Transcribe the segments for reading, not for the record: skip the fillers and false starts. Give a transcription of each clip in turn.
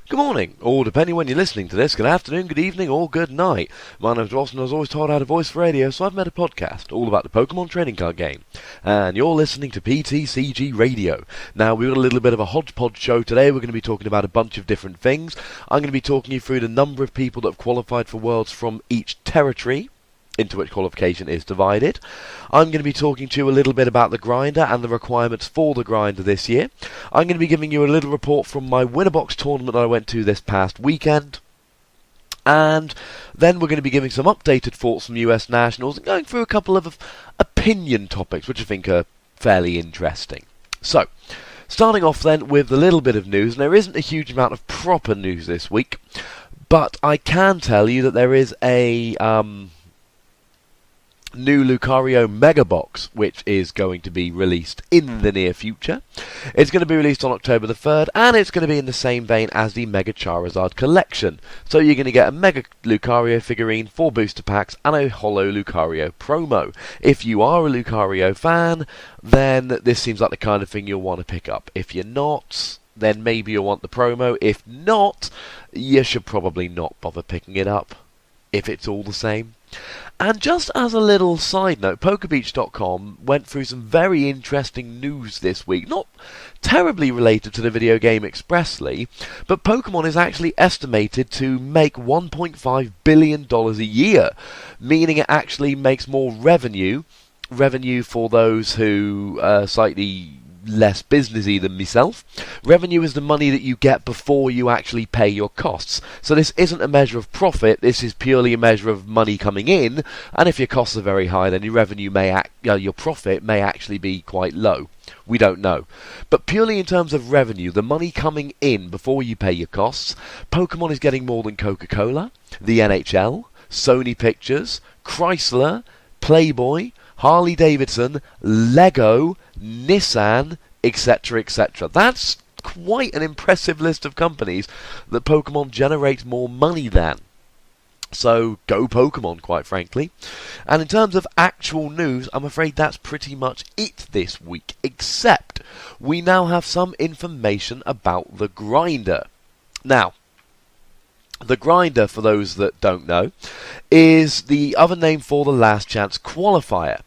Good morning, or depending when you're listening to this, good afternoon, good evening, or good night. My name's Ross, and I was always told I had a voice for radio, so I've made a podcast all about the Pokémon trading card game. And you're listening to PTCG Radio. Now, we've got a little bit of a hodgepodge show today. We're going to be talking about a bunch of different things. I'm going to be talking you through the number of people that have qualified for Worlds from each territory into which qualification is divided. I'm going to be talking to you a little bit about the grinder and the requirements for the grinder this year. I'm going to be giving you a little report from my winner box tournament that I went to this past weekend. And then we're going to be giving some updated thoughts from US Nationals and going through a couple of opinion topics which I think are fairly interesting. So, starting off then with a little bit of news, and there isn't a huge amount of proper news this week, but I can tell you that there is a new Lucario Mega Box, which is going to be released in the near future. It's going to be released on October the 3rd, and it's going to be in the same vein as the Mega Charizard collection. So you're going to get a Mega Lucario figurine, 4 booster packs, and a Holo Lucario promo. If you are a Lucario fan, then this seems like the kind of thing you'll want to pick up. If you're not, then maybe you'll want the promo. If not, you should probably not bother picking it up, if it's all the same. And just as a little side note, PokeBeach.com went through some very interesting news this week. Not terribly related to the video game expressly, but Pokemon is actually estimated to make $1.5 billion a year, meaning it actually makes more revenue for those who are slightly less businessy than myself. Revenue is the money that you get before you actually pay your costs. So this isn't a measure of profit, this is purely a measure of money coming in, and if your costs are very high, then your revenue your profit may actually be quite low. We don't know. But purely in terms of revenue, the money coming in before you pay your costs, Pokemon is getting more than Coca-Cola, the NHL, Sony Pictures, Chrysler, Playboy, Harley-Davidson, Lego, Nissan, etc., etc. That's quite an impressive list of companies that Pokemon generates more money than. So, go Pokemon, quite frankly. And in terms of actual news, I'm afraid that's pretty much it this week, except we now have some information about the grinder. Now, the grinder, for those that don't know, is the other name for the Last Chance Qualifier.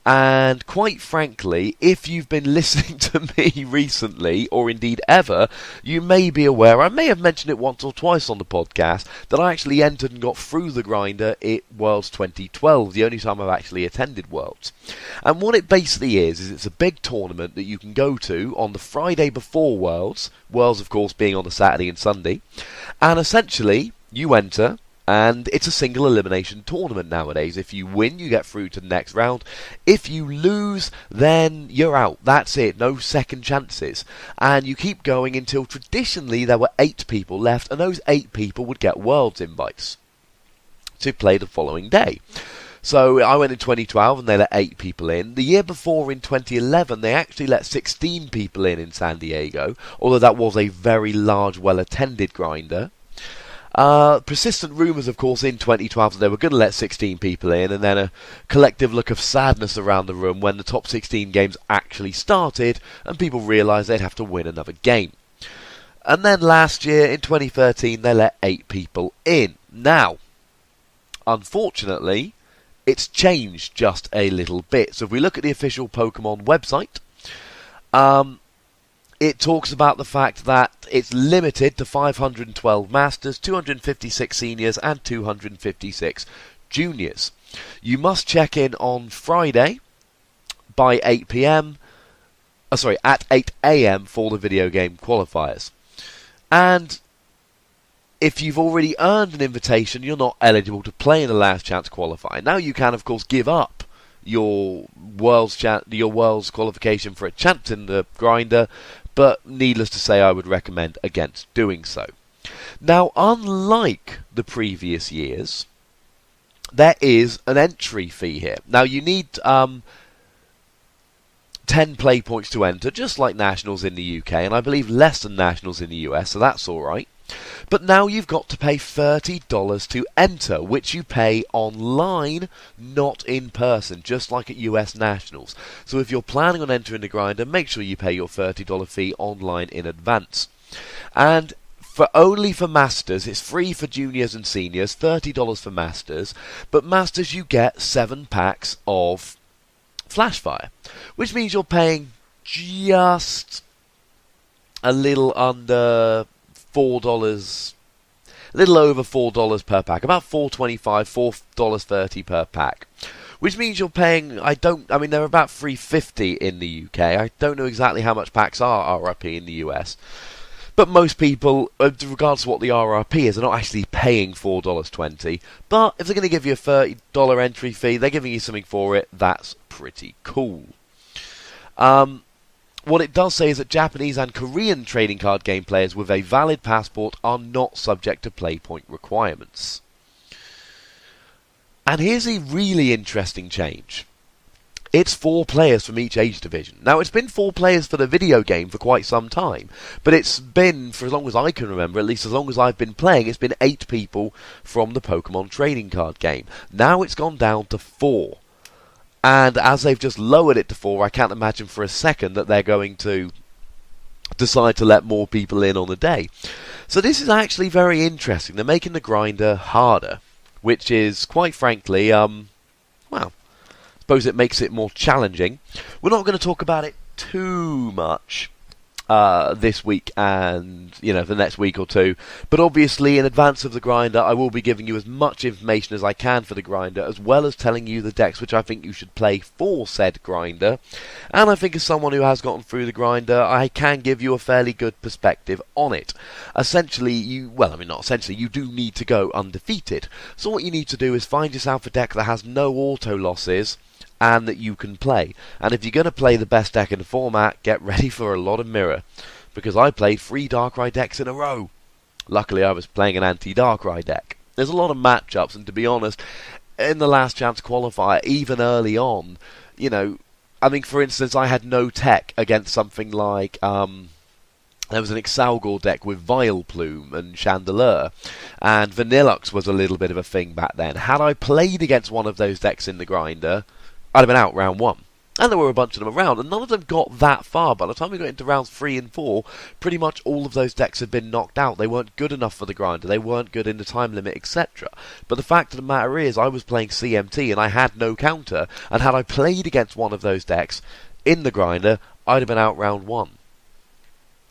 And quite frankly, if you've been listening to me recently, or indeed ever, you may be aware, I may have mentioned it once or twice on the podcast, that I actually entered and got through the grinder at Worlds 2012, the only time I've actually attended Worlds. And what it basically is it's a big tournament that you can go to on the Friday before Worlds, Worlds of course being on the Saturday and Sunday, and essentially you enter, and it's a single elimination tournament nowadays. If you win, you get through to the next round. If you lose, then you're out. That's it. No second chances. And you keep going until traditionally there were 8 people left, and those 8 people would get Worlds invites to play the following day. So I went in 2012 and they let 8 people in. The year before, in 2011, they actually let 16 people in San Diego, although that was a very large, well-attended grinder. Persistent rumours, of course, in 2012 that they were going to let 16 people in, and then a collective look of sadness around the room when the top 16 games actually started and people realised they'd have to win another game. And then last year, in 2013, they let 8 people in. Now, unfortunately, it's changed just a little bit. So if we look at the official Pokemon website, it talks about the fact that it's limited to 512 Masters, 256 Seniors, and 256 Juniors. You must check in on Friday by 8 p.m. At 8 a.m. for the video game qualifiers. And if you've already earned an invitation, you're not eligible to play in the Last Chance Qualifier. Now you can, of course, give up your Worlds qualification for a chance in the grinder, but needless to say, I would recommend against doing so. Now, unlike the previous years, there is an entry fee here. Now, you need 10 play points to enter, just like Nationals in the UK, and I believe less than Nationals in the US, so that's alright. But now you've got to pay $30 to enter, which you pay online, not in person, just like at US Nationals. So if you're planning on entering the grinder, make sure you pay your $30 fee online in advance. And only for Masters, it's free for juniors and seniors, $30 for Masters, but Masters you get 7 packs of Flashfire, which means you're paying just a little under $4, a little over $4 per pack, about $4.25, $4.30 per pack. Which means you're paying, they're about $3.50 in the UK. I don't know exactly how much packs are RRP in the US. But most people, regardless of what the RRP is, are not actually paying $4.20. But if they're going to give you a $30 entry fee, they're giving you something for it. That's pretty cool. What it does say is that Japanese and Korean trading card game players with a valid passport are not subject to playpoint requirements. And here's a really interesting change. It's 4 players from each age division. Now, it's been 4 players for the video game for quite some time, but it's been, for as long as I can remember, at least as long as I've been playing, it's been 8 people from the Pokémon trading card game. Now it's gone down to 4. And as they've just lowered it to 4, I can't imagine for a second that they're going to decide to let more people in on the day. So this is actually very interesting. They're making the grinder harder, which is, quite frankly, I suppose it makes it more challenging. We're not going to talk about it too much this week and, the next week or two. But obviously, in advance of the grinder, I will be giving you as much information as I can for the grinder, as well as telling you the decks which I think you should play for said grinder. And I think as someone who has gotten through the grinder, I can give you a fairly good perspective on it. Essentially, you do need to go undefeated. So what you need to do is find yourself a deck that has no auto losses, and that you can play. And if you're going to play the best deck in the format, get ready for a lot of mirror. Because I played 3 Darkrai decks in a row. Luckily, I was playing an anti-Darkrai deck. There's a lot of matchups, and to be honest, in the last chance qualifier, even early on, for instance, I had no tech against something like, there was an Exalgor deck with Vileplume and Chandelure, and Vanillux was a little bit of a thing back then. Had I played against one of those decks in the grinder, I'd have been out round 1. And there were a bunch of them around, and none of them got that far. By the time we got into rounds 3 and 4, pretty much all of those decks had been knocked out. They weren't good enough for the grinder, they weren't good in the time limit, etc. But the fact of the matter is, I was playing CMT and I had no counter, and had I played against one of those decks in the grinder, I'd have been out round 1.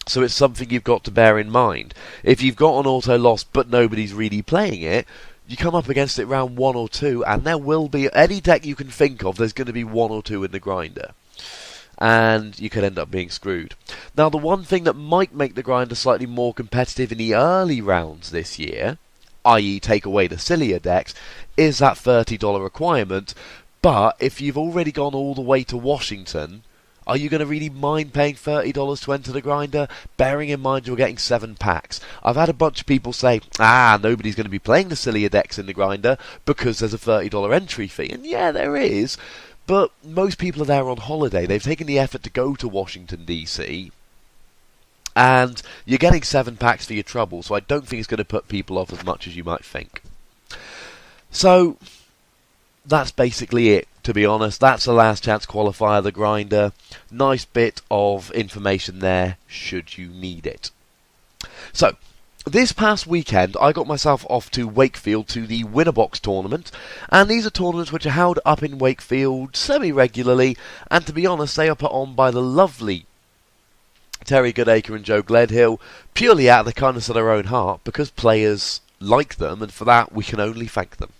So it's something you've got to bear in mind. If you've got an auto loss but nobody's really playing it, you come up against it round 1 or 2, and there will be, any deck you can think of, there's going to be 1 or 2 in the grinder. And you could end up being screwed. Now, the one thing that might make the grinder slightly more competitive in the early rounds this year, i.e. take away the sillier decks, is that $30 requirement. But if you've already gone all the way to Washington, are you going to really mind paying $30 to enter the grinder? Bearing in mind you're getting 7 packs. I've had a bunch of people say, nobody's going to be playing the sillier decks in the grinder because there's a $30 entry fee. And yeah, there is. But most people are there on holiday. They've taken the effort to go to Washington, D.C. And you're getting 7 packs for your trouble. So I don't think it's going to put people off as much as you might think. So that's basically it. To be honest, that's the last chance qualifier, the grinder. Nice bit of information there, should you need it. So, this past weekend, I got myself off to Wakefield to the Winnerbox tournament, and these are tournaments which are held up in Wakefield semi-regularly, and to be honest, they are put on by the lovely Terry Goodacre and Joe Gledhill, purely out of the kindness of their own heart, because players like them, and for that, we can only thank them.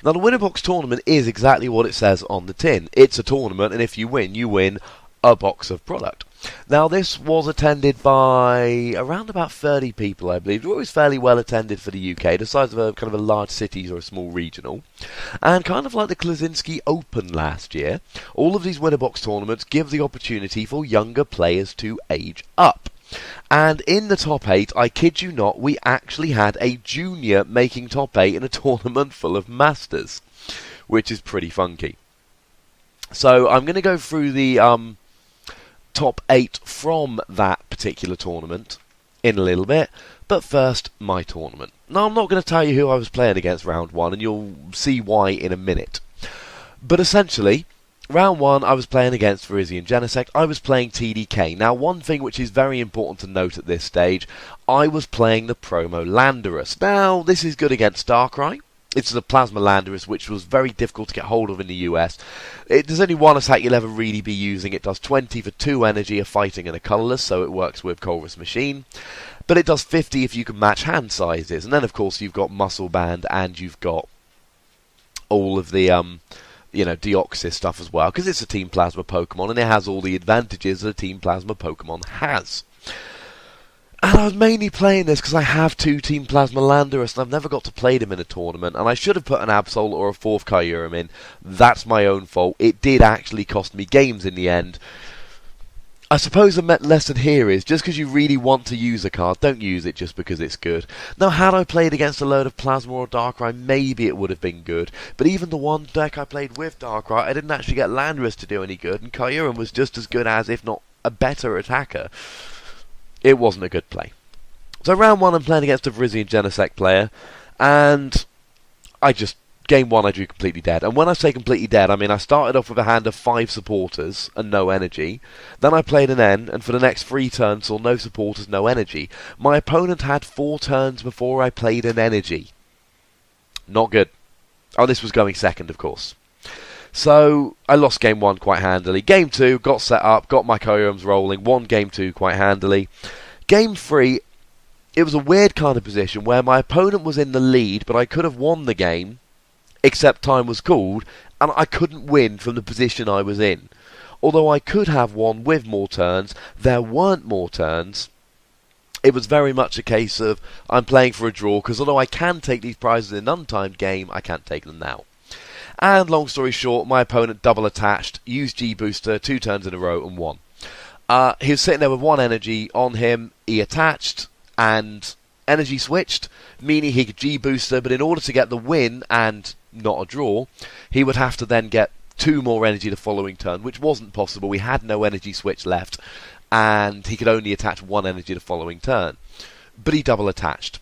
Now, the Winnerbox tournament is exactly what it says on the tin. It's a tournament, and if you win a box of product. Now, this was attended by around about 30 people, I believe. It was fairly well attended for the UK, the size of a kind of a large cities or a small regional. And kind of like the Klasinski Open last year, all of these Winnerbox tournaments give the opportunity for younger players to age up. And in the top 8, I kid you not, we actually had a junior making top 8 in a tournament full of masters, which is pretty funky. So I'm going to go through the top 8 from that particular tournament in a little bit, but first, my tournament. Now, I'm not going to tell you who I was playing against round 1, and you'll see why in a minute. But essentially, Round 1, I was playing against Virizion Genesect. I was playing TDK. Now, one thing which is very important to note at this stage, I was playing the promo Landorus. Now, this is good against Darkrai. It's the Plasma Landorus, which was very difficult to get hold of in the US. There's only one attack you'll ever really be using. It does 20 for 2 energy, a fighting and a colourless, so it works with Colress Machine. But it does 50 if you can match hand sizes. And then, of course, you've got Muscle Band and you've got all of the Deoxys stuff as well, because it's a Team Plasma Pokemon, and it has all the advantages that a Team Plasma Pokemon has. And I was mainly playing this because I have 2 Team Plasma Landorus, and I've never got to play them in a tournament, and I should have put an Absol or a 4th Kyurem in. That's my own fault. It did actually cost me games in the end. I suppose the lesson here is, just because you really want to use a card, don't use it just because it's good. Now, had I played against a load of Plasma or Darkrai, maybe it would have been good. But even the one deck I played with Darkrai, I didn't actually get Landorus to do any good, and Kyurem was just as good as, if not a better attacker. It wasn't a good play. So round 1, I'm playing against a Virizion Genesect player, and Game 1 I drew completely dead. And when I say completely dead, I mean I started off with a hand of 5 supporters and no energy. Then I played an N, and for the next 3 turns saw no supporters, no energy. My opponent had 4 turns before I played an energy. Not good. Oh, this was going second, of course. So I lost Game 1 quite handily. Game 2, got set up, got my Kyurems rolling, won Game 2 quite handily. Game 3, it was a weird kind of position where my opponent was in the lead, but I could have won the game, except time was called, and I couldn't win from the position I was in. Although I could have won with more turns, there weren't more turns. It was very much a case of, I'm playing for a draw, because although I can take these prizes in an untimed game, I can't take them now. And long story short, my opponent double attached, used G-Booster 2 turns in a row and won. He was sitting there with 1 energy on him, he attached, and energy switched, meaning he could G-Booster, but in order to get the win and not a draw, he would have to then get 2 more energy the following turn, which wasn't possible. We had no energy switch left, and he could only attach 1 energy the following turn. But he double attached,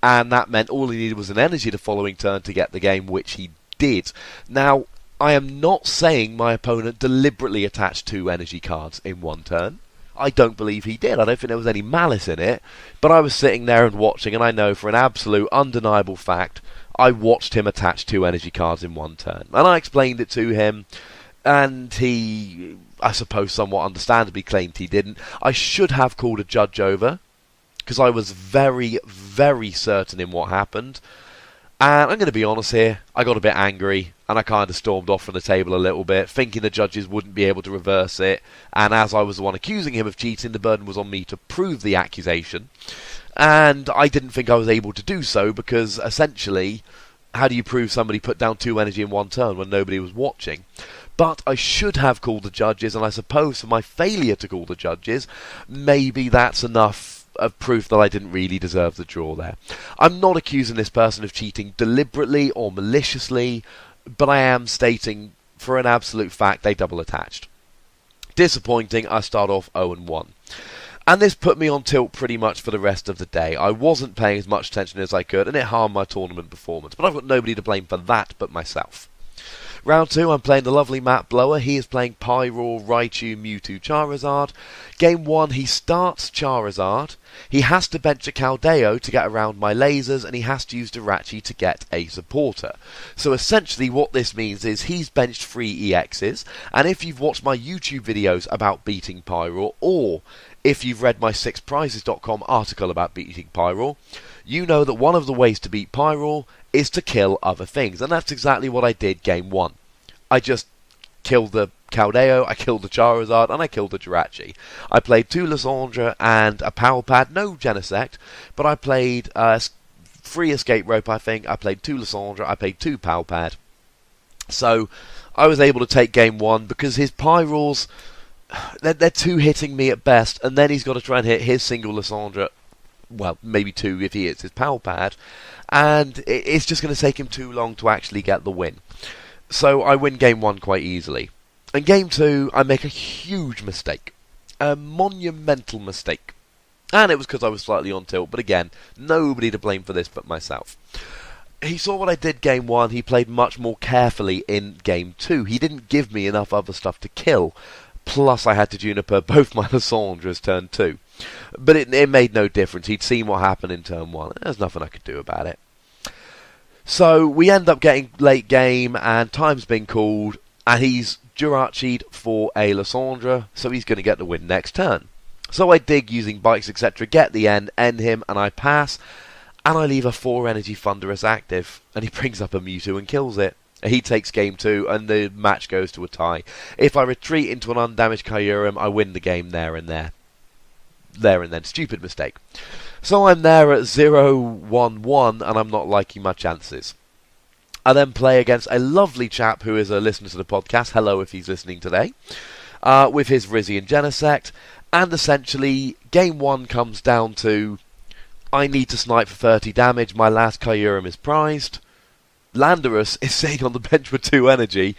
and that meant all he needed was an energy the following turn to get the game, which he did. Now, I am not saying my opponent deliberately attached 2 energy cards in 1 turn. I don't believe he did. I don't think there was any malice in it. But I was sitting there and watching, and I know for an absolute undeniable fact, I watched him attach 2 energy cards in 1 turn. And I explained it to him, and he, I suppose somewhat understandably, claimed he didn't. I should have called a judge over, because I was very, very certain in what happened. And I'm going to be honest here, I got a bit angry, and I kind of stormed off from the table a little bit, thinking the judges wouldn't be able to reverse it, and as I was the one accusing him of cheating, the burden was on me to prove the accusation, and I didn't think I was able to do so, because essentially, how do you prove somebody put down 2 energy in 1 turn when nobody was watching? But I should have called the judges, and I suppose for my failure to call the judges, maybe that's enough of proof that I didn't really deserve the draw there. I'm not accusing this person of cheating deliberately or maliciously, but I am stating for an absolute fact they double attached. Disappointing, I start off 0-1. And this put me on tilt pretty much for the rest of the day. I wasn't paying as much attention as I could, and it harmed my tournament performance. But I've got nobody to blame for that but myself. Round 2, I'm playing the lovely Matt Blower. He is playing Pyroar, Raichu, Mewtwo, Charizard. Game 1, he starts Charizard. He has to bench a Caldeo to get around my lasers, and he has to use Jirachi to get a supporter. So essentially what this means is he's benched 3 EXs, and if you've watched my YouTube videos about beating Pyroar, or if you've read my 6prizes.com article about beating Pyroar, you know that one of the ways to beat Pyroar is to kill other things, and that's exactly what I did Game 1. I just killed the Caldeo, I killed the Charizard, and I killed the Jirachi. I played 2 Lysandre and a Power Pad, no Genesect, but I played 3 Escape Rope, I think. I played 2 Lysandre, I played 2 Power Pad. So I was able to take Game 1 because his Pyroars, they're 2 hitting me at best, and then he's got to try and hit his single Lysandre, well, maybe 2 if he hits his Power Pad, and it's just going to take him too long to actually get the win. So I win Game 1 quite easily. In Game 2, I make a huge mistake. A monumental mistake. And it was because I was slightly on tilt, but again, nobody to blame for this but myself. he saw what I did game 1, he played much more carefully in game 2. He didn't give me enough other stuff to kill, plus I had to Juniper both my Lysandras turn 2. But it made no difference, he'd seen what happened in turn 1, there's nothing I could do about it. So we end up getting late game, and time's been called, and he's Jirachi'd for a Lysandra, so he's going to get the win next turn. So I dig using bikes, etc., get the end him, and I pass, and I leave a 4 energy Thunderous active, and he brings up a Mewtwo and kills it. He takes game 2, and the match goes to a tie. If I retreat into an undamaged Kyurem, I win the game there and then. Stupid mistake. So I'm there at 0-1-1, and I'm not liking my chances. I then play against a lovely chap who is a listener to the podcast, hello if he's listening today, with his Rizzy and Genesect, and essentially, game 1 comes down to, I need to snipe for 30 damage, my last Kyurem is prized, Landorus is sitting on the bench with 2 energy.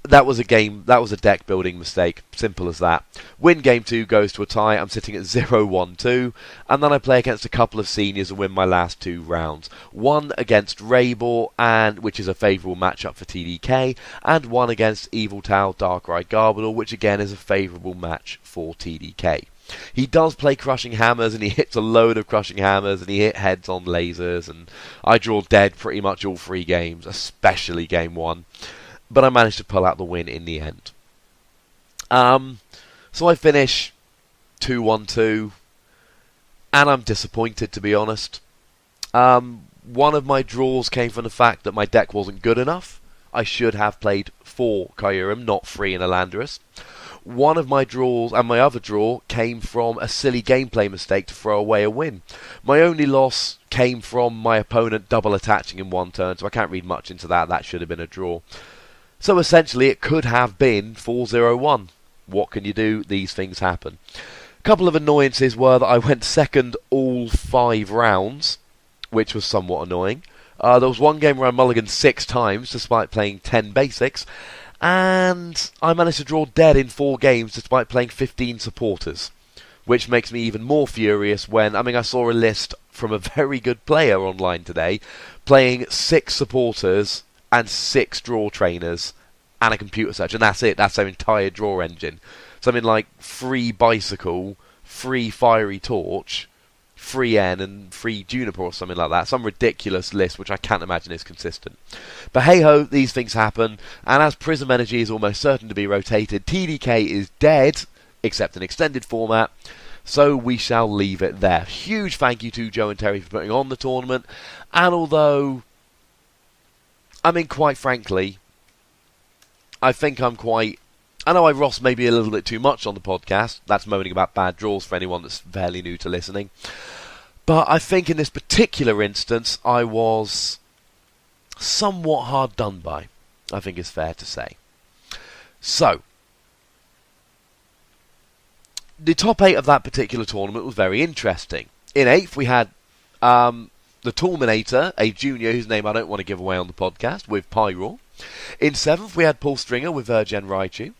That was a deck building mistake, simple as that. Win game 2 goes to a tie, I'm sitting at 0-1-2, and then I play against a couple of seniors and win my last 2 rounds. One against Raybor, which is a favourable matchup for TDK, and one against Evil Tao Darkrai Garbodor, which again is a favourable match for TDK. He does play Crushing Hammers, and he hits a load of Crushing Hammers, and he hit heads on lasers, and I draw dead pretty much all 3 games, especially game 1. But I managed to pull out the win in the end. So I finish 2-1-2, and I'm disappointed, to be honest. One of my draws came from the fact that my deck wasn't good enough. I should have played 4 Kyurem, not 3 in a Landorus. One of my draws, and my other draw, came from a silly gameplay mistake to throw away a win. My only loss came from my opponent double attaching in 1 turn, so I can't read much into that. That should have been a draw. So essentially it could have been 4-0-1. What can you do? These things happen. A couple of annoyances were that I went second all 5 rounds, which was somewhat annoying. There was one game where I mulliganed 6 times despite playing 10 basics, and I managed to draw dead in 4 games despite playing 15 supporters, which makes me even more furious when, I saw a list from a very good player online today playing 6 supporters and 6 draw trainers and a computer search, and that's it. That's their entire draw engine. Something like 3 Bicycle, 3 Fiery Torch, 3 N, and 3 Juniper or something like that. Some ridiculous list which I can't imagine is consistent. But hey ho, these things happen, and as Prism Energy is almost certain to be rotated, TDK is dead, except in extended format, so we shall leave it there. Huge thank you to Joe and Terry for putting on the tournament, and although quite frankly, I think I know I Ross maybe a little bit too much on the podcast. That's moaning about bad draws for anyone that's fairly new to listening. But I think in this particular instance, I was somewhat hard done by, I think is fair to say. So, the top 8 of that particular tournament was very interesting. In 8th, we had the Torminator, a junior whose name I don't want to give away on the podcast, with Pyroar. In 7th, we had Paul Stringer with Gen Raichu.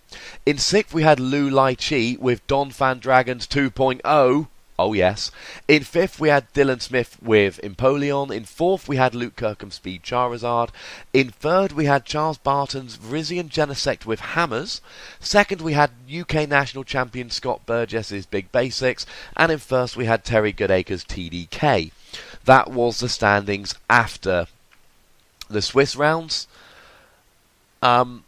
In 6th, we had Lu Lai Chi with Don Fan Dragons 2.0. Oh yes. In 5th, we had Dylan Smith with Empoleon. In 4th, we had Luke Kirkham Speed Charizard. In 3rd, we had Charles Barton's Rizzy and Genesect with Hammers. 2nd, we had UK National Champion Scott Burgess's Big Basics. And in 1st, we had Terry Goodacre's TDK. That was the standings after the Swiss rounds. And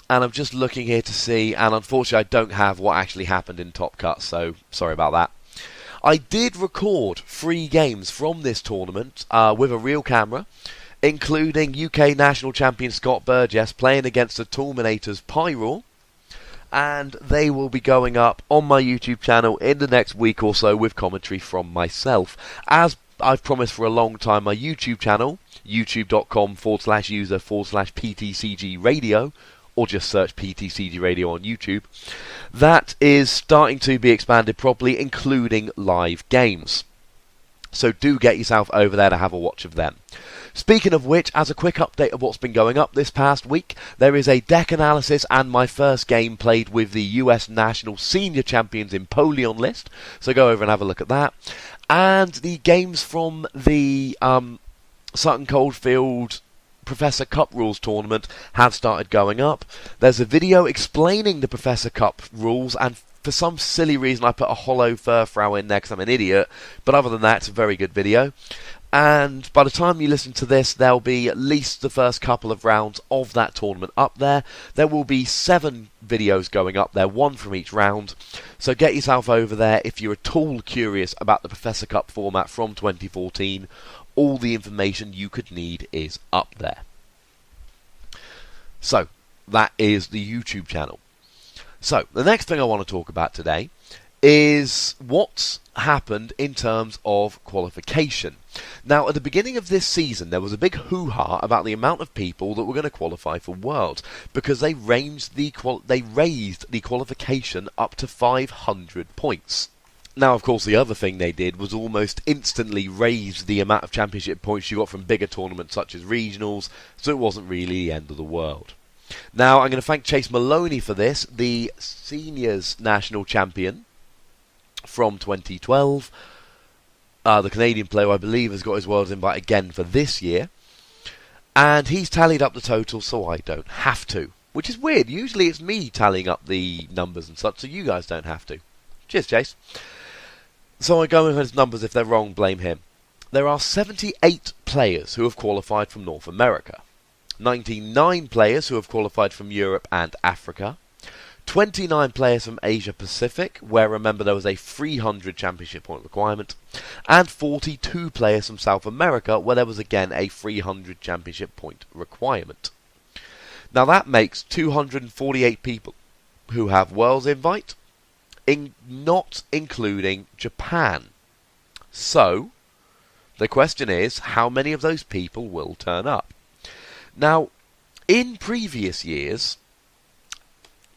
I'm just looking here to see, and unfortunately I don't have what actually happened in Top Cut, so sorry about that. I did record 3 games from this tournament with a real camera, including UK National Champion Scott Burgess playing against the Torminator's Pyroar, and they will be going up on my YouTube channel in the next week or so with commentary from myself. As I've promised for a long time, my YouTube channel, youtube.com/user/PTCGRadio, or just search PTCG Radio on YouTube, that is starting to be expanded properly, including live games. So do get yourself over there to have a watch of them. Speaking of which, as a quick update of what's been going up this past week, there is a deck analysis and my first game played with the US National Senior Champions Empoleon list, so go over and have a look at that. And the games from the Sutton Coldfield Professor Cup rules tournament have started going up. There's a video explaining the Professor Cup rules, and for some silly reason I put a hollow Furfrau in there because I'm an idiot, but other than that it's a very good video. And by the time you listen to this, there'll be at least the first couple of rounds of that tournament up there. There will be 7 videos going up there, 1 from each round. So get yourself over there if you're at all curious about the Professor Cup format from 2014. All the information you could need is up there. So, that is the YouTube channel. So, the next thing I want to talk about today is what's happened in terms of qualification. Now, at the beginning of this season, there was a big hoo-ha about the amount of people that were going to qualify for Worlds, because they raised the qualification up to 500 points. Now, of course, the other thing they did was almost instantly raise the amount of championship points you got from bigger tournaments such as regionals, so it wasn't really the end of the world. Now, I'm going to thank Chase Maloney for this, the seniors national champion from 2012. The Canadian player, I believe, has got his Worlds invite again for this year, and he's tallied up the total so I don't have to, which is weird. Usually it's me tallying up the numbers and such, so you guys don't have to. Cheers, Chase. So I go with his numbers. If they're wrong, blame him. There are 78 players who have qualified from North America, 99 players who have qualified from Europe and Africa, 29 players from Asia Pacific, where remember there was a 300 championship point requirement, and 42 players from South America, where there was again a 300 championship point requirement. Now that makes 248 people who have Worlds invite, not including Japan. So, the question is, how many of those people will turn up? Now, in previous years,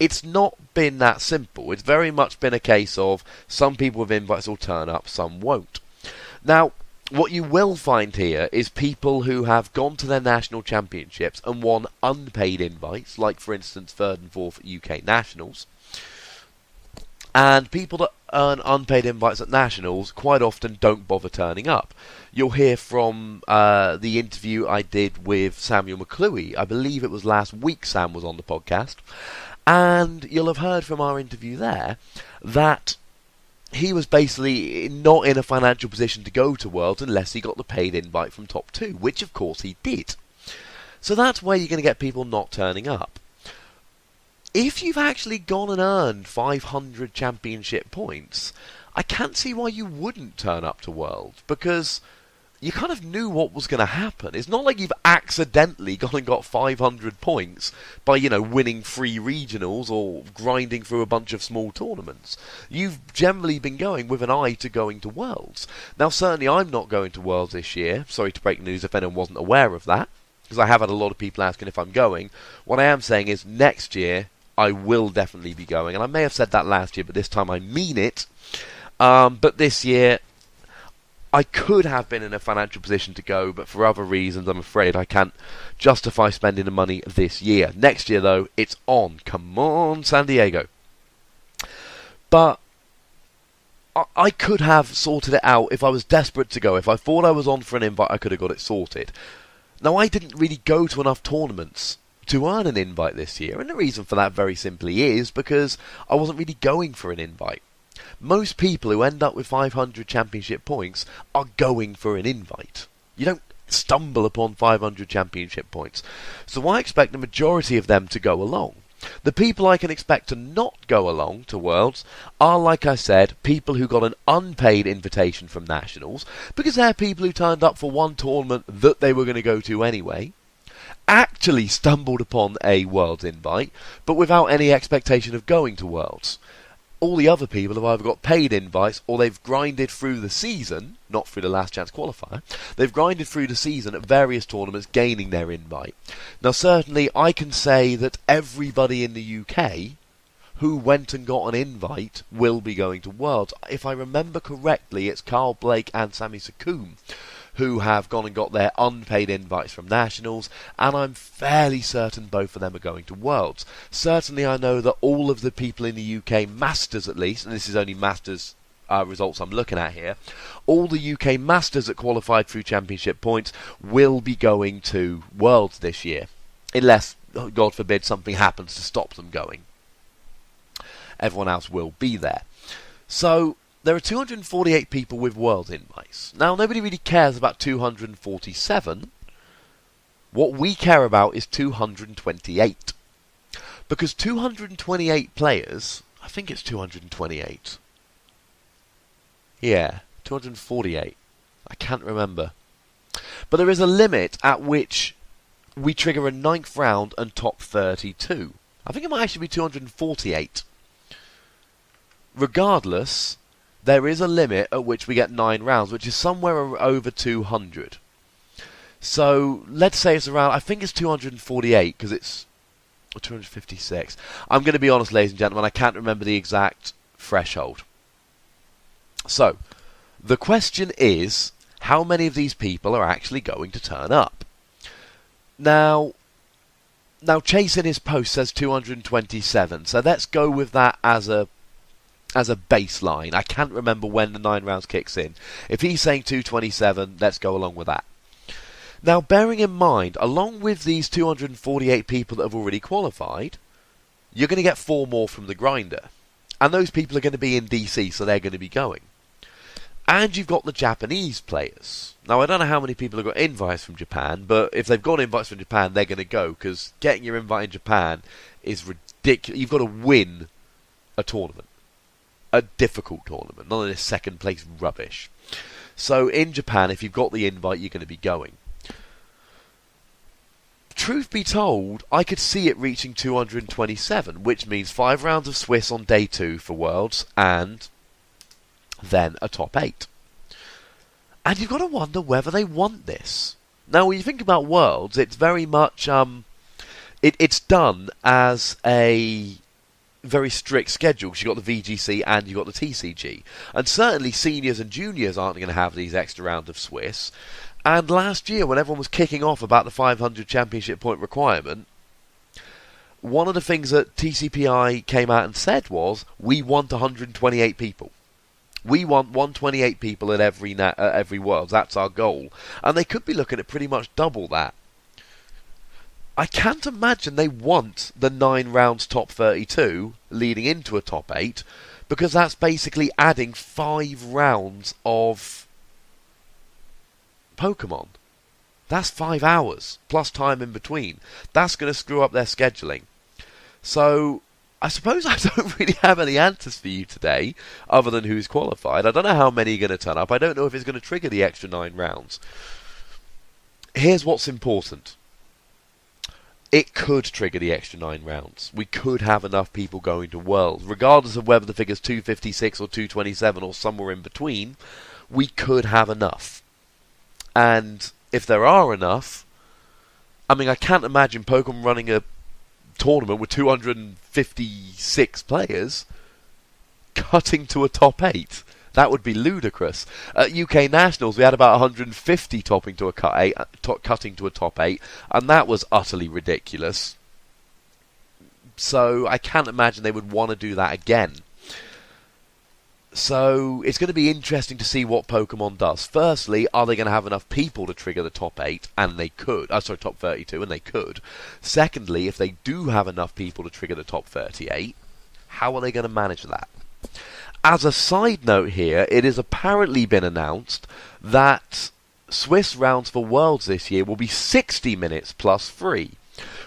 it's not been that simple. It's very much been a case of some people with invites will turn up, some won't. Now, what you will find here is people who have gone to their national championships and won unpaid invites, like for instance 3rd and 4th UK Nationals. And people that earn unpaid invites at Nationals quite often don't bother turning up. You'll hear from the interview I did with Samuel McClúey. I believe it was last week Sam was on the podcast. And you'll have heard from our interview there that he was basically not in a financial position to go to Worlds unless he got the paid invite from Top 2, which of course he did. So that's where you're going to get people not turning up. If you've actually gone and earned 500 championship points, I can't see why you wouldn't turn up to Worlds, because you kind of knew what was going to happen. It's not like you've accidentally gone and got 500 points by, winning 3 regionals or grinding through a bunch of small tournaments. You've generally been going with an eye to going to Worlds. Now, certainly I'm not going to Worlds this year. Sorry to break news if anyone wasn't aware of that, because I have had a lot of people asking if I'm going. What I am saying is next year I will definitely be going, and I may have said that last year, but this time I mean it. But this year, I could have been in a financial position to go, but for other reasons, I'm afraid I can't justify spending the money this year. Next year, though, it's on. Come on, San Diego. But I could have sorted it out if I was desperate to go. If I thought I was on for an invite, I could have got it sorted. Now, I didn't really go to enough tournaments to earn an invite this year, and the reason for that very simply is because I wasn't really going for an invite. Most people who end up with 500 championship points are going for an invite. You don't stumble upon 500 championship points. So I expect the majority of them to go along. The people I can expect to not go along to Worlds are, like I said, people who got an unpaid invitation from Nationals, because they're people who turned up for one tournament that they were going to go to anyway, actually stumbled upon a Worlds invite, but without any expectation of going to Worlds. All the other people have either got paid invites or they've grinded through the season, not through the last chance qualifier, they've grinded through the season at various tournaments gaining their invite. Now certainly I can say that everybody in the UK who went and got an invite will be going to Worlds. If I remember correctly, it's Carl Blake and Sammy Sakoum who have gone and got their unpaid invites from Nationals, and I'm fairly certain both of them are going to Worlds. Certainly I know that all of the people in the UK, Masters at least, and this is only Masters results I'm looking at here, all the UK Masters that qualified through Championship points will be going to Worlds this year. Unless, God forbid, something happens to stop them going. Everyone else will be there. So, there are 248 people with Worlds invites. Now, nobody really cares about 247. What we care about is 228. Because 228 players, I think it's 228. Yeah, 248. I can't remember. But there is a limit at which we trigger a 9th round and top 32. I think it might actually be 248. Regardless, there is a limit at which we get 9 rounds, which is somewhere over 200. So, let's say it's around, I think it's 248, because it's 256. I'm going to be honest, ladies and gentlemen, I can't remember the exact threshold. So, the question is, how many of these people are actually going to turn up? Now Chase in his post says 227, so let's go with that as a baseline. I can't remember when the 9 rounds kicks in. If he's saying 227, let's go along with that. Now, bearing in mind, along with these 248 people that have already qualified, you're going to get 4 more from the grinder. And those people are going to be in DC, so they're going to be going. And you've got the Japanese players. Now, I don't know how many people have got invites from Japan, but if they've got invites from Japan, they're going to go, because getting your invite in Japan is ridiculous. You've got to win a tournament. A difficult tournament, not this second place rubbish. So, in Japan, if you've got the invite, you're going to be going. Truth be told, I could see it reaching 227, which means 5 rounds of Swiss on day 2 for Worlds, and then a top 8. And you've got to wonder whether they want this. Now, when you think about Worlds, it's very much, it's done as a very strict schedule, because you've got the VGC and you've got the TCG. And certainly seniors and juniors aren't going to have these extra rounds of Swiss. And last year, when everyone was kicking off about the 500 championship point requirement, one of the things that TCPI came out and said was, we want 128 people. We want 128 people at every Worlds. That's our goal. And they could be looking at pretty much double that. I can't imagine they want the 9 rounds top 32 leading into a top 8, because that's basically adding 5 rounds of Pokémon. That's 5 hours, plus time in between. That's going to screw up their scheduling. So, I suppose I don't really have any answers for you today, other than who's qualified. I don't know how many are going to turn up. I don't know if it's going to trigger the extra 9 rounds. Here's what's important. It could trigger the extra 9 rounds. We could have enough people going to Worlds. Regardless of whether the figure's 256 or 227 or somewhere in between, we could have enough. And if there are enough, I mean, I can't imagine Pokemon running a tournament with 256 players cutting to a top 8. That would be ludicrous. At UK Nationals, we had about 150 cutting to a top 8, and that was utterly ridiculous. So I can't imagine they would want to do that again. So it's going to be interesting to see what Pokemon does. Firstly, are they going to have enough people to trigger the top 8? And they could. Top 32, and they could. Secondly, if they do have enough people to trigger the top 38, how are they going to manage that? As a side note here, it has apparently been announced that Swiss rounds for Worlds this year will be 60 minutes plus free.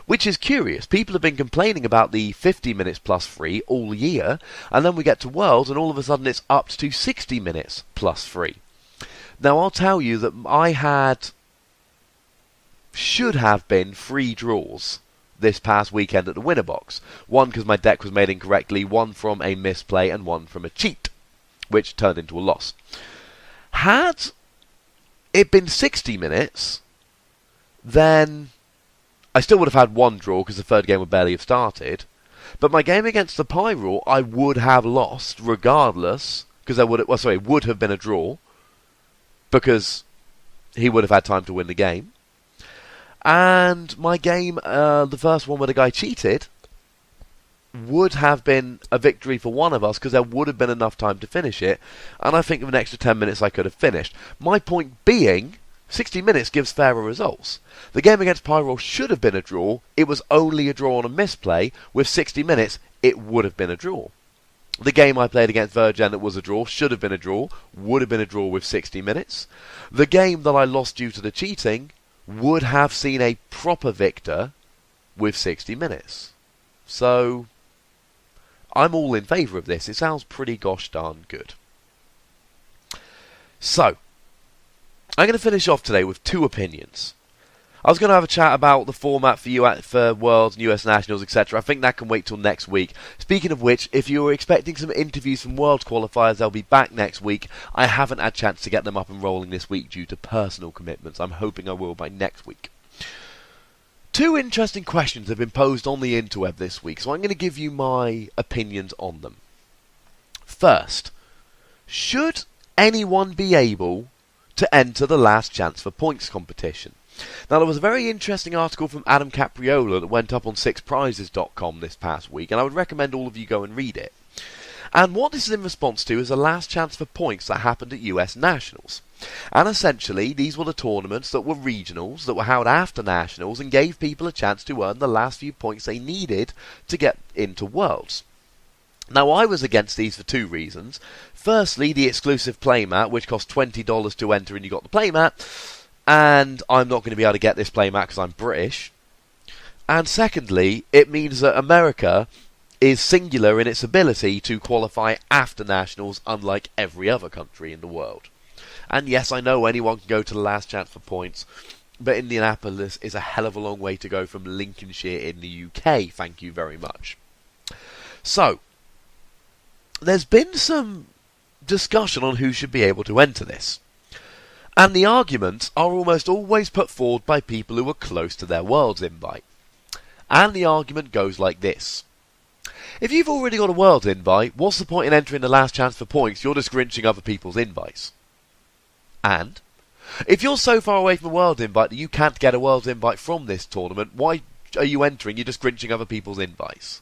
Which is curious. People have been complaining about the 50 minutes plus free all year, and then we get to Worlds and all of a sudden it's up to 60 minutes plus free. Now I'll tell you that should have been 3 draws this past weekend at the winner box. One because my deck was made incorrectly, one from a misplay, and one from a cheat, which turned into a loss. Had it been 60 minutes, then I still would have had 1 draw because the third game would barely have started. But my game against the Pyrule, I would have lost regardless, because it would have been a draw, because he would have had time to win the game. And my game, the first one where the guy cheated, would have been a victory for one of us because there would have been enough time to finish it, and I think with an extra 10 minutes I could have finished. My point being, 60 minutes gives fairer results. The game against Pyro should have been a draw. It was only a draw on a misplay. With 60 minutes, it would have been a draw. The game I played against Virgin that was a draw should have been a draw, would have been a draw with 60 minutes. The game that I lost due to the cheating would have seen a proper victor with 60 minutes. So I'm all in favour of this. It sounds pretty gosh darn good. So, I'm going to finish off today with two opinions. I was going to have a chat about the format for Worlds and US Nationals, etc. I think that can wait till next week. Speaking of which, if you were expecting some interviews from Worlds qualifiers, they'll be back next week. I haven't had a chance to get them up and rolling this week due to personal commitments. I'm hoping I will by next week. Two interesting questions have been posed on the interweb this week, so I'm going to give you my opinions on them. First, should anyone be able to enter the last chance for points competition? Now, there was a very interesting article from Adam Capriola that went up on 6prizes.com this past week, and I would recommend all of you go and read it. And what this is in response to is the last chance for points that happened at US Nationals. And essentially, these were the tournaments that were regionals, that were held after Nationals, and gave people a chance to earn the last few points they needed to get into Worlds. Now, I was against these for two reasons. Firstly, the exclusive playmat, which cost $20 to enter and you got the playmat, and I'm not going to be able to get this playmat because I'm British. And secondly, it means that America is singular in its ability to qualify after Nationals, unlike every other country in the world. And yes, I know anyone can go to the last chance for points, but Indianapolis is a hell of a long way to go from Lincolnshire in the UK, thank you very much. So, there's been some discussion on who should be able to enter this. And the arguments are almost always put forward by people who are close to their Worlds invite. And the argument goes like this. If you've already got a Worlds invite, what's the point in entering the last chance for points? You're just grinching other people's invites. And if you're so far away from a Worlds invite that you can't get a Worlds invite from this tournament, why are you entering? You're just grinching other people's invites.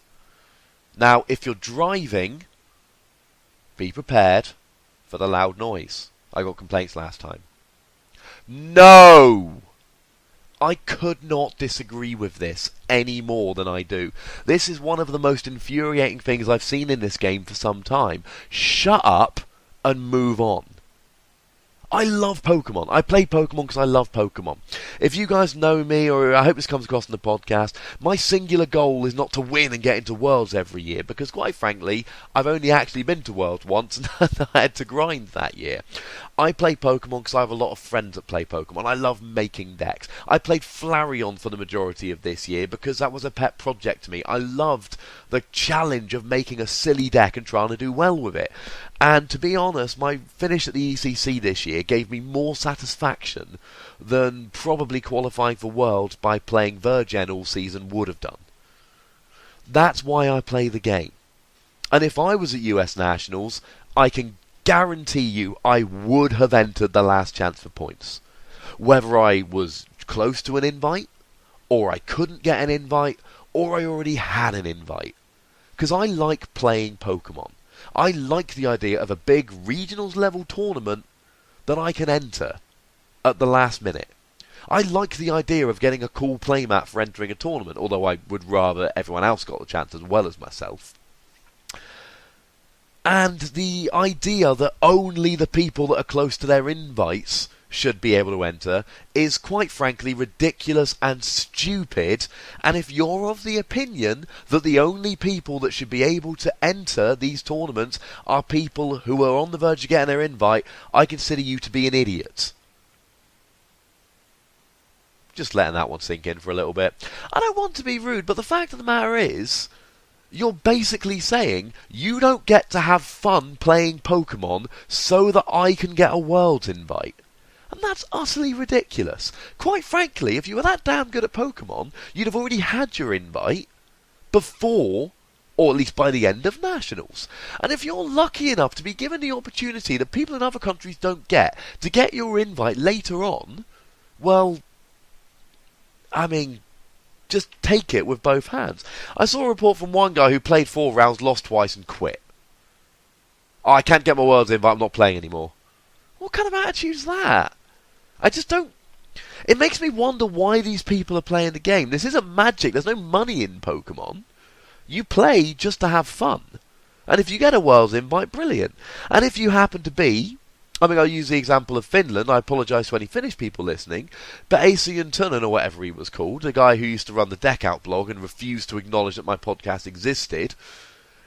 Now, if you're driving, be prepared for the loud noise. I got complaints last time. No! I could not disagree with this any more than I do. This is one of the most infuriating things I've seen in this game for some time. Shut up and move on. I love Pokemon. I play Pokemon because I love Pokemon. If you guys know me, or I hope this comes across in the podcast, my singular goal is not to win and get into Worlds every year, because quite frankly, I've only actually been to Worlds once and I had to grind that year. I play Pokemon because I have a lot of friends that play Pokemon. I love making decks. I played Flareon for the majority of this year because that was a pet project to me. I loved the challenge of making a silly deck and trying to do well with it. And to be honest, my finish at the ECC this year gave me more satisfaction than probably qualifying for Worlds by playing Virgin all season would have done. That's why I play the game. And if I was at US Nationals, I can guarantee you I would have entered the last chance for points. Whether I was close to an invite, or I couldn't get an invite, or I already had an invite. Because I like playing Pokemon. I like the idea of a big regionals level tournament that I can enter at the last minute. I like the idea of getting a cool playmat for entering a tournament, although I would rather everyone else got the chance as well as myself. And the idea that only the people that are close to their invites should be able to enter is quite frankly ridiculous and stupid. And if you're of the opinion that the only people that should be able to enter these tournaments are people who are on the verge of getting their invite, I consider you to be an idiot. Just letting that one sink in for a little bit. I don't want to be rude, but the fact of the matter is, you're basically saying you don't get to have fun playing Pokemon so that I can get a Worlds invite. And that's utterly ridiculous. Quite frankly, if you were that damn good at Pokemon, you'd have already had your invite before, or at least by the end of Nationals. And if you're lucky enough to be given the opportunity that people in other countries don't get, to get your invite later on, well, I mean, just take it with both hands. I saw a report from one guy who played 4 rounds, lost twice and quit. Oh, I can't get my worlds in, but I'm not playing anymore. What kind of attitude is that? I just don't... It makes me wonder why these people are playing the game. This isn't magic. There's no money in Pokemon. You play just to have fun. And if you get a world's invite, brilliant. And if you happen to be... I mean, I'll use the example of Finland. I apologise to any Finnish people listening. But Asa Juntunen, or whatever he was called, the guy who used to run the Deck Out blog and refused to acknowledge that my podcast existed,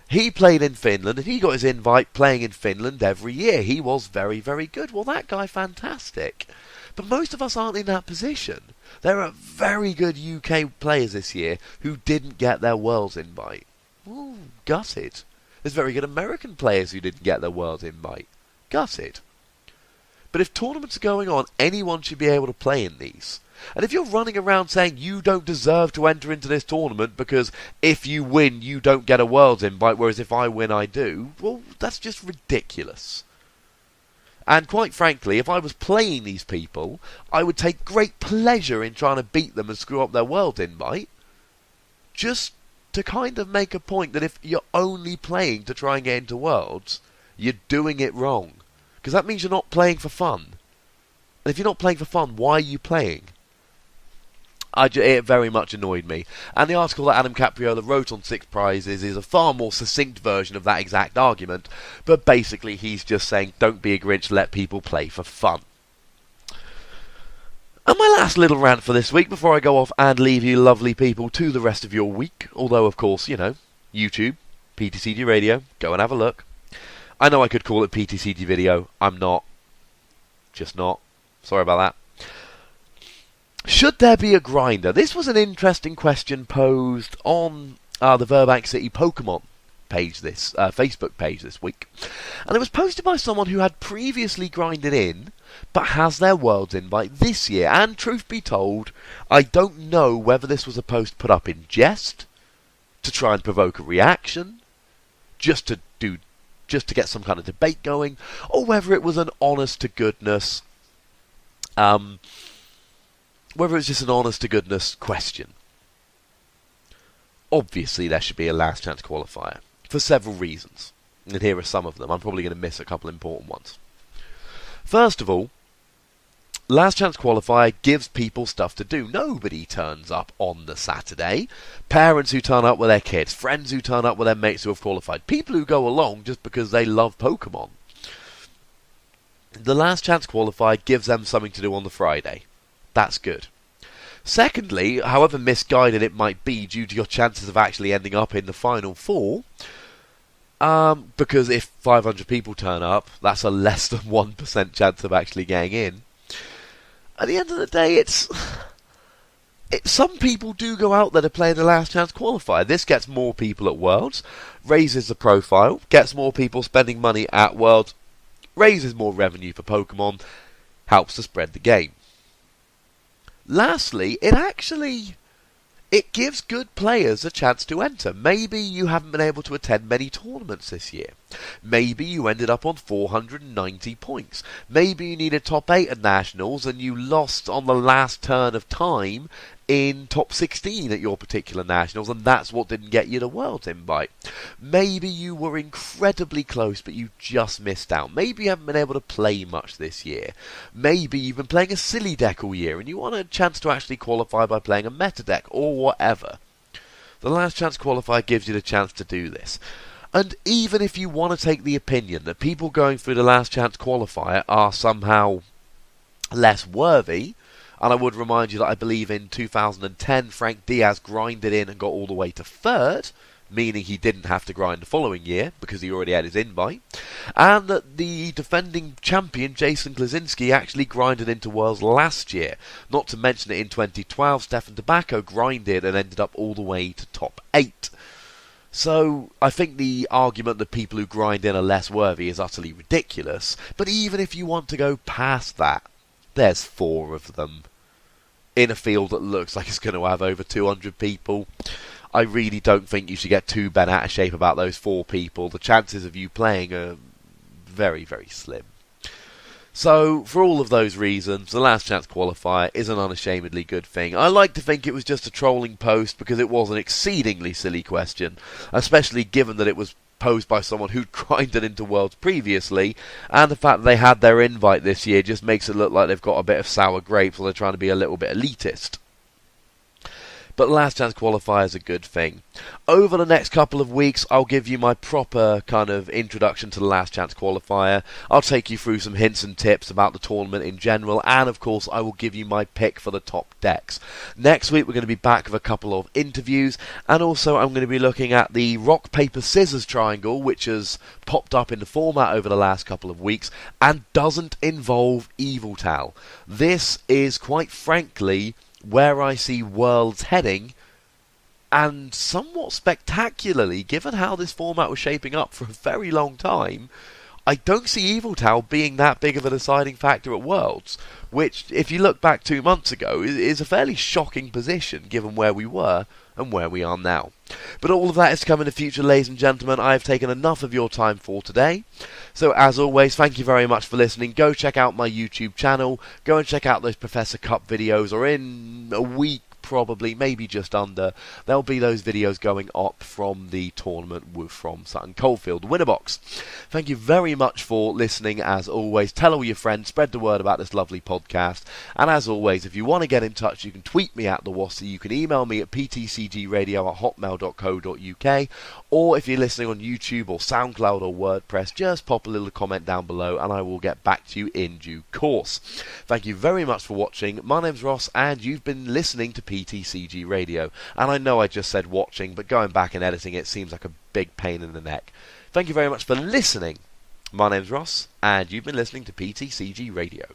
he played in Finland and he got his invite playing in Finland every year. He was very, very good. Well, that guy, fantastic. But most of us aren't in that position. There are very good UK players this year who didn't get their Worlds invite. Ooh, gutted. There's very good American players who didn't get their Worlds invite. Gutted. But if tournaments are going on, anyone should be able to play in these. And if you're running around saying you don't deserve to enter into this tournament because if you win you don't get a Worlds invite, whereas if I win I do, well, that's just ridiculous. And quite frankly, if I was playing these people, I would take great pleasure in trying to beat them and screw up their Worlds invite, just to kind of make a point that if you're only playing to try and get into Worlds, you're doing it wrong. Because that means you're not playing for fun. And if you're not playing for fun, why are you playing? It very much annoyed me. And the article that Adam Capriola wrote on 6 Prizes is a far more succinct version of that exact argument. But basically he's just saying, don't be a Grinch, let people play for fun. And my last little rant for this week, before I go off and leave you lovely people to the rest of your week. Although, of course, you know, YouTube, PTCG Radio, go and have a look. I know I could call it PTCG Video. I'm not. Just not. Sorry about that. Should there be a grinder? This was an interesting question posed on the Burbank City Pokémon page, Facebook page this week. And it was posted by someone who had previously grinded in, but has their Worlds invite this year. And truth be told, I don't know whether this was a post put up in jest, to try and provoke a reaction, just to get some kind of debate going, or whether it was an honest-to-goodness... whether it's just an honest-to-goodness question. Obviously, there should be a last chance qualifier, for several reasons. And here are some of them. I'm probably going to miss a couple important ones. First of all, last chance qualifier gives people stuff to do. Nobody turns up on the Saturday. Parents who turn up with their kids, friends who turn up with their mates who have qualified, people who go along just because they love Pokemon. The last chance qualifier gives them something to do on the Friday. That's good. Secondly, however misguided it might be due to your chances of actually ending up in the Final Four, because if 500 people turn up, that's a less than 1% chance of actually getting in. At the end of the day, some people do go out there to play in the last chance qualifier. This gets more people at Worlds, raises the profile, gets more people spending money at Worlds, raises more revenue for Pokemon, helps to spread the game. Lastly, it gives good players a chance to enter. Maybe you haven't been able to attend many tournaments this year. Maybe you ended up on 490 points. Maybe you needed top 8 at Nationals and you lost on the last turn of time in top 16 at your particular Nationals, and that's what didn't get you the Worlds invite. Maybe you were incredibly close but you just missed out. Maybe you haven't been able to play much this year. Maybe you've been playing a silly deck all year and you want a chance to actually qualify by playing a meta deck or whatever. The last chance qualifier gives you the chance to do this. And even if you want to take the opinion that people going through the last chance qualifier are somehow less worthy, and I would remind you that I believe in 2010 Frank Diaz grinded in and got all the way to 3rd, meaning he didn't have to grind the following year because he already had his invite, and that the defending champion Jason Klaczynski actually grinded into Worlds last year. Not to mention that in 2012 Stefan Tobacco grinded and ended up all the way to top 8. So I think the argument that people who grind in are less worthy is utterly ridiculous, but even if you want to go past that, there's 4 of them in a field that looks like it's going to have over 200 people. I really don't think you should get too bent out of shape about those 4 people. The chances of you playing are very, very slim. So, for all of those reasons, the Last Chance qualifier is an unashamedly good thing. I like to think it was just a trolling post because it was an exceedingly silly question, especially given that it was posed by someone who'd grinded into Worlds previously, and the fact that they had their invite this year just makes it look like they've got a bit of sour grapes or they're trying to be a little bit elitist. But Last Chance qualifier is a good thing. Over the next couple of weeks, I'll give you my proper kind of introduction to the Last Chance qualifier. I'll take you through some hints and tips about the tournament in general, and of course I will give you my pick for the top decks. Next week we're going to be back with a couple of interviews, and also I'm going to be looking at the rock, paper, scissors triangle, which has popped up in the format over the last couple of weeks, and doesn't involve Eviltal. This is, quite frankly, where I see Worlds heading, and somewhat spectacularly, given how this format was shaping up for a very long time, I don't see Eviltal being that big of a deciding factor at Worlds, which, if you look back 2 months ago, is a fairly shocking position given where we were and where we are now. But all of that is to come in the future, ladies and gentlemen. I have taken enough of your time for today. So as always, thank you very much for listening. Go check out my YouTube channel. Go and check out those Professor Cup videos, or in a week, probably, maybe just under, there'll be those videos going up from the tournament from Sutton Coldfield winner box. Thank you very much for listening. As always, tell all your friends, spread the word about this lovely podcast, and as always, if you want to get in touch, you can tweet me at the Wassy, you can email me at ptcgradio@hotmail.co.uk, or if you're listening on YouTube or SoundCloud or WordPress, just pop a little comment down below and I will get back to you in due course. Thank you very much for watching. My name's Ross and you've been listening to PTCG Radio. And I know I just said watching, but going back and editing it seems like a big pain in the neck. Thank you very much for listening. My name's Ross and you've been listening to PTCG Radio.